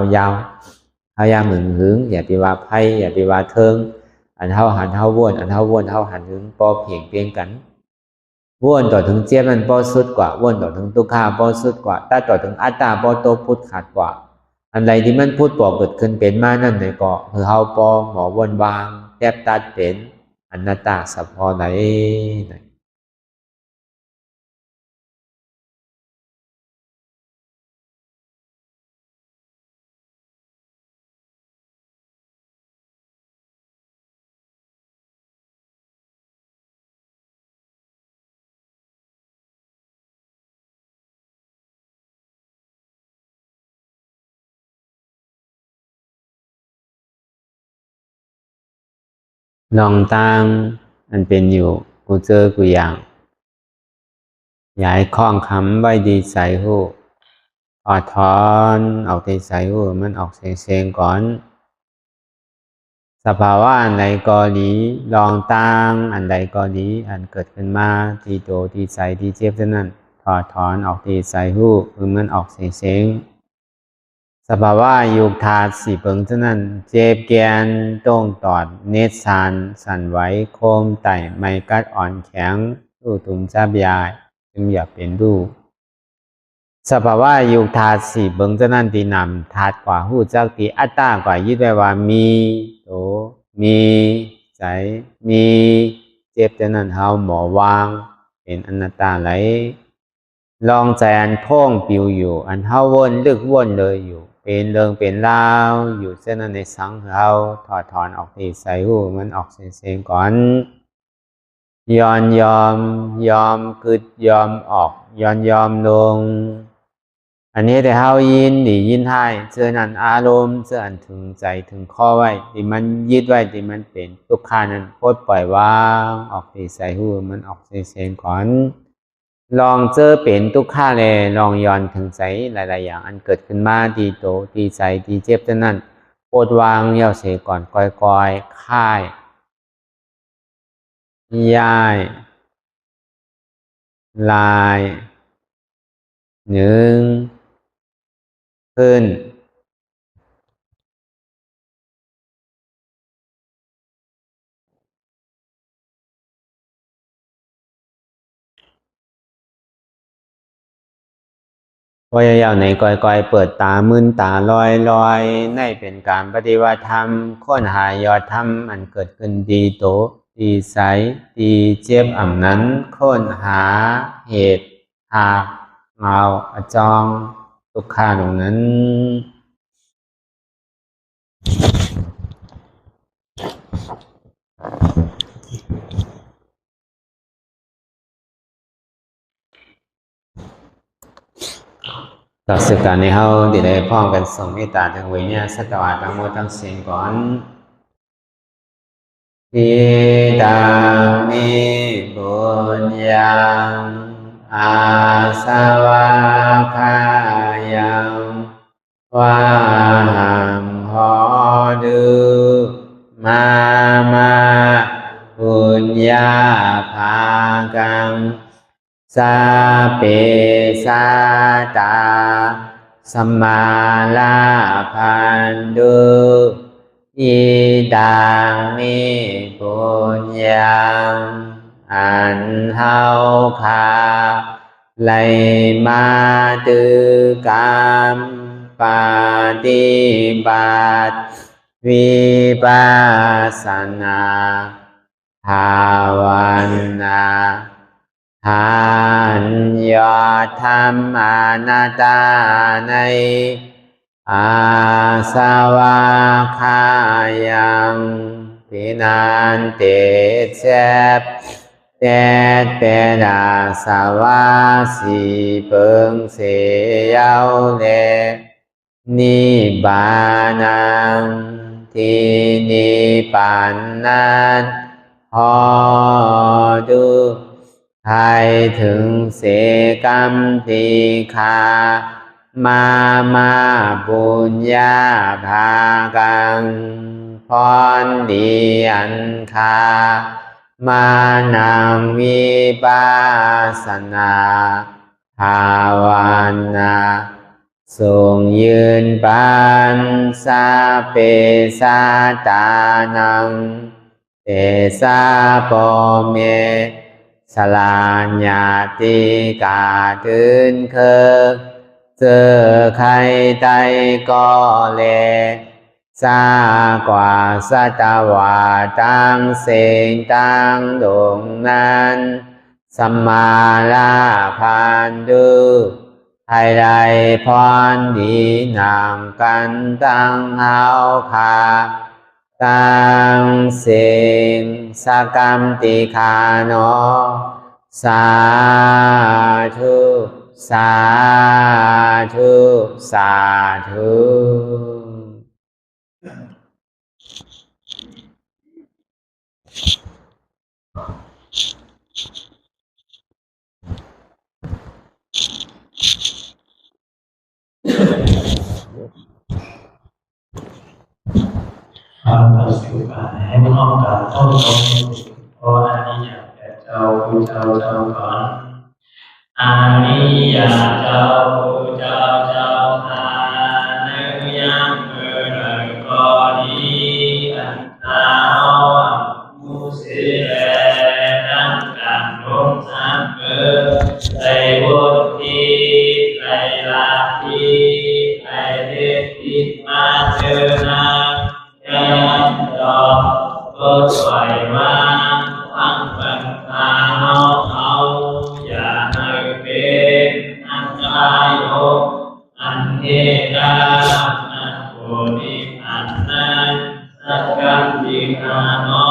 เขายามหึงอย่าไปว่าไพ่อย่าไปว่าเทิงอันเท่าหันเท่าวนอันเท่าวนเท่าหันหึงปอเพียงเพียงกันวนต่อถึงเจี๊ยบมันปอสุดกว่าวนต่อถึงตุกขาปอสุดกว่าถ้าต่อถึงอัตตาปอโตพุทธขาดกว่าอันใดที่มันพูดปอเกิดขึ้นเป็นมานั่นเนี่ยก็คือเฮาปอหมอวนวางแทบตัดเป็นอนัตตาสัพพอไหนลองตั้งอันเป็นอยู่กูเจอกูอย่างย้ายคล้องคำไว้ดีใส่หูถอดถอนออกที่ใส่หูมันออกเสียงก่อนสภาวะอันใดก็ดีลองตั้งอันใดก็ดีอันเกิดขึ้นมาที่โตที่ใส่ที่เจ็บเท่านั้นถอดถอนออกที่ใส่หูคือมันออกเสียงสภาวะยุคธาตุสี่เปิงเท่านั้นเจ็บแกนต้องตอดเนตสานสั่นไหวโคมไต่ไม่กัดอ่อนแข็งรูตุมจับยายจึงอยากเป็นรูสภาวะยุคธาตุสี่เปิงเท่านั้นที่นำธาตุกว่าหูจักที่อัตตากว่ายึดไว้ว่ามีโตมีใจมีเจ็บเท่านั้นเฮาหมอวางเป็นอนัตตาไหลลองใจอันท่องปิวอยู่อันเฮาวนลึกวนเลยอยู่เป็นเรื่องเป็นราวอยู่เส้นนั้นในสังเราถอดถอนออกที่ใส่หูมันออกเสียงก่อนยอมกึดยอมออกยอมลงอันนี้แต่เฮายินดียินให้เสื้อนั้นอารมณ์เสื้ออันถึงใจถึงข้อไว้ที่มันยึดไว้ที่มันเป็นทุกขานั้นปลดปล่อยวางออกที่ใส่หูมันออกเสียงก่อนลองเจอเป็นทุกข้าเลยลองย้อนถึงใจหลายๆอย่างอันเกิดขึ้นมาดีโตดีใจดีเจ็บเท่านั้นปวดวางเย่าเสียก่อนก่อยค่ายย้าย ลายหนึ่งขึ้นพยายามในก่อยๆเปิดตามึนตาลอยในเป็นการปฏิบัติธรรมค้นหายอดธรรมอันเกิดขึ้นดีโตดีใสดีเจ็บอ่ำนั้นค้นหาเหตุหากเงาอจองทุกขาตรงนั้นต่อสึกการในเฮาที่ได้พ้องกันส่งเมตตาทางเวเนี่ยสัตวาทั้งหมดทั้งสิ้นก่อนทิฏามิปุญญังอาสวะคายังวาหังหอดูมาปุญญาภากังสาเปสาตาสัมมาลาพันตุอิดังมิปุญญังอันเฮาคาไลมาตุกรรมปฏิบัติวิปัสสนาภาวนาทานยอดธรรมอนัตตาในอาสวะคายังพินันเตเจบเตเปดาสวะสีเปิงเสียวเลนิบานังทีนิปันนันหอดูให้ถึงเสกรรมติคามาปุญญาภากังพรดีอันคามานังวิปัสสนาภาวนาทรงยืนปันสาเปสาตานังเตสาโปเมสลาญาติกาตื่นเคเจอใครใดก็เลซากว่าสัตวาตั้งเสียงตั้งดงนั้นสัมมาลาพันดูให้ได้พรดีนามกันตั้งเฮาคาตั้งเสียงสกรรมติคาโนสาธุสาธุสาธุความต่อสู้กันให้ห้องการเข้าตรงเพราะอันนี้อยากแต่เจ้าผู้เจ้าก่อนอันนี้อยากเจ้าผู้เจ้าทานในยังเมื่อไรก็ดีอันตามุสิเลตั้งการลงสังเกตในวุฒิในลาภิในเดชิมาเจนายังดอกก็สวยว่าทั้งเป็นตาเอาอย่าให้เป็นอันตรายโออันเทกาอันโกนิอันนั้นสักการิกานอ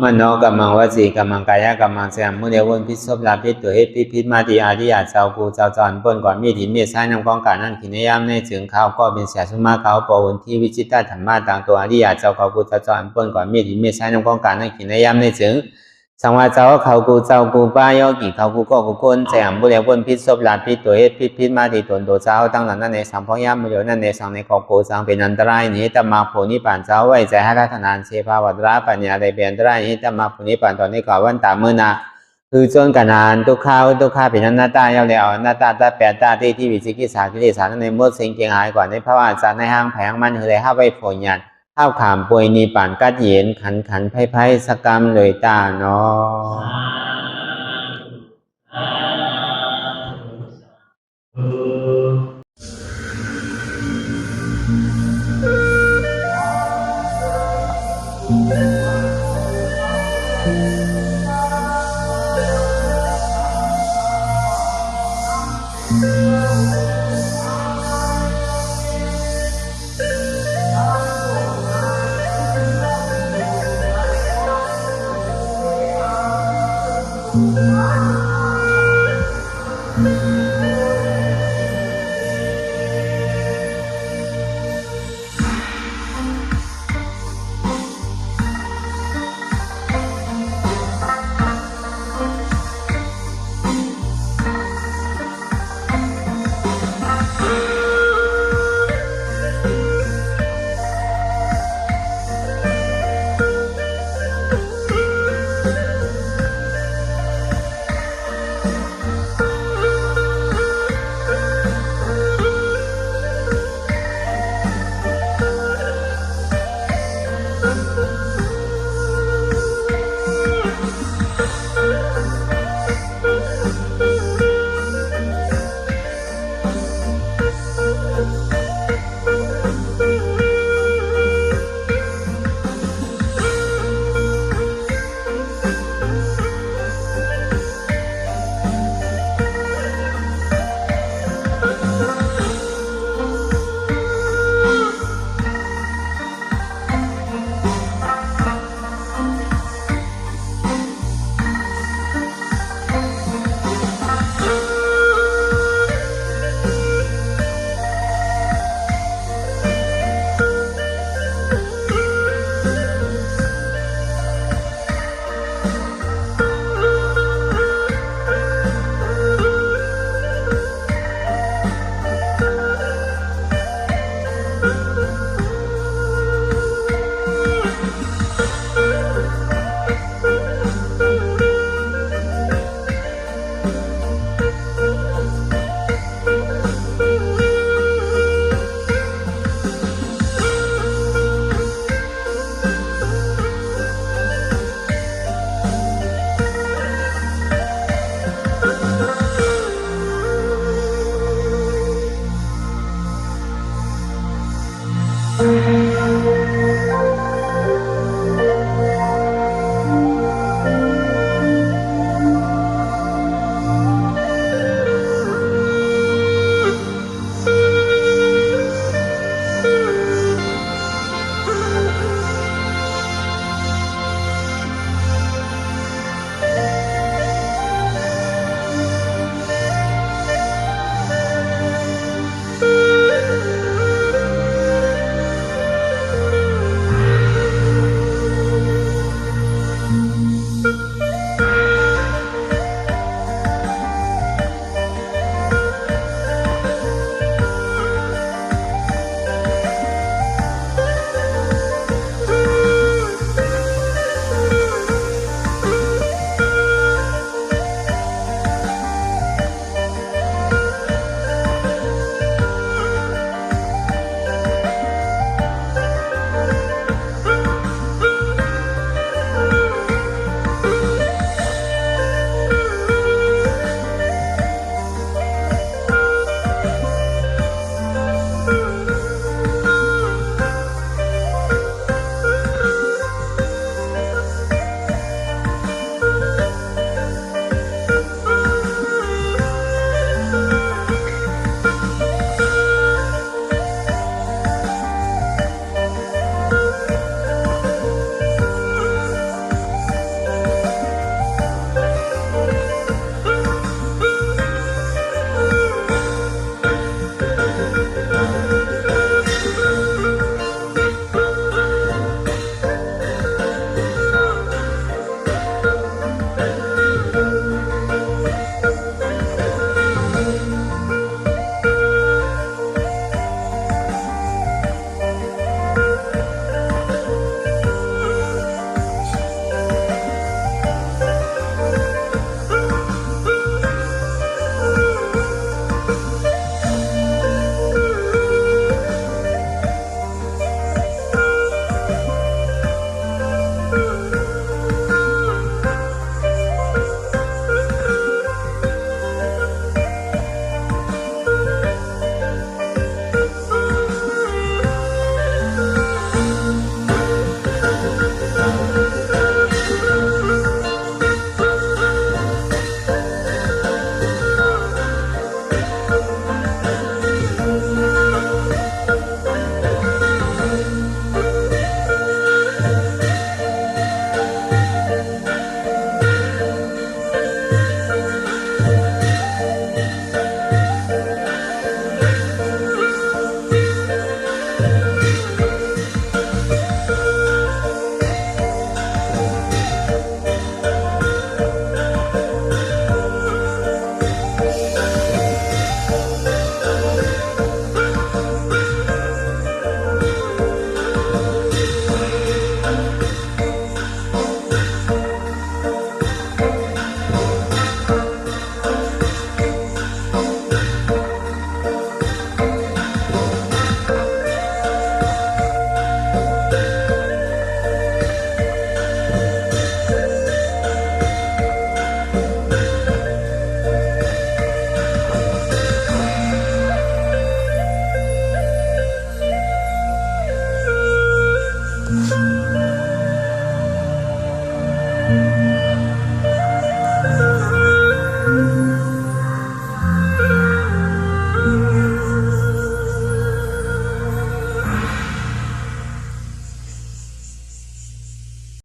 มโนกัมมังวจีกัมมังกายกัมมังเสียงมุเดวนพิศพลาพิตัวเหตุพิษมาติอาริยาเจ้ากูเจ้าจอนป้นก่อนมีถินมีใช้นำกองการนั่นขินยามในถึงเขาก็เป็นเสียสุมาเขาปวนที่วิจิตรธรรมะต่างตัวอาริยาเจ้าเขากูเจ้าจอนป้นก่อนมีถินมีใช้นำกองการนั่นขินยามในถึงสังวาเจ้าเขากูป้ายอกี่เขากูก็กูคนเสียงมุเดวนพิศพลาพิตัวเหตุพิษมาติตนตัวเจ้าตั้งหลังนั่นในสัมพยามมุเดนั่นในสังในของกูสังเป็นอันตรายนี้ตมาโพนิปานเจ้าไว้ใจให้รัตนานเชภาวัตราปัญญาได้เป็นอันตรายนี้ตมาโพนิปานตอนนี้ก่อนวันตามือนา คื คือจนกันนานทุกข้าเป็นอนัตตาเย้าแล้วอนัตตาตาแปดตาที่วิจิกิจสากิเลสาในมดสิ่งเกียงหายก่อนในภาวะสัตว์ในห้างแผงมันเฮเลยห้าไปผลยันข้าวขามป่วยนีป่านกัดเย็นขันไพ่สกรรมเลยตาเนาะ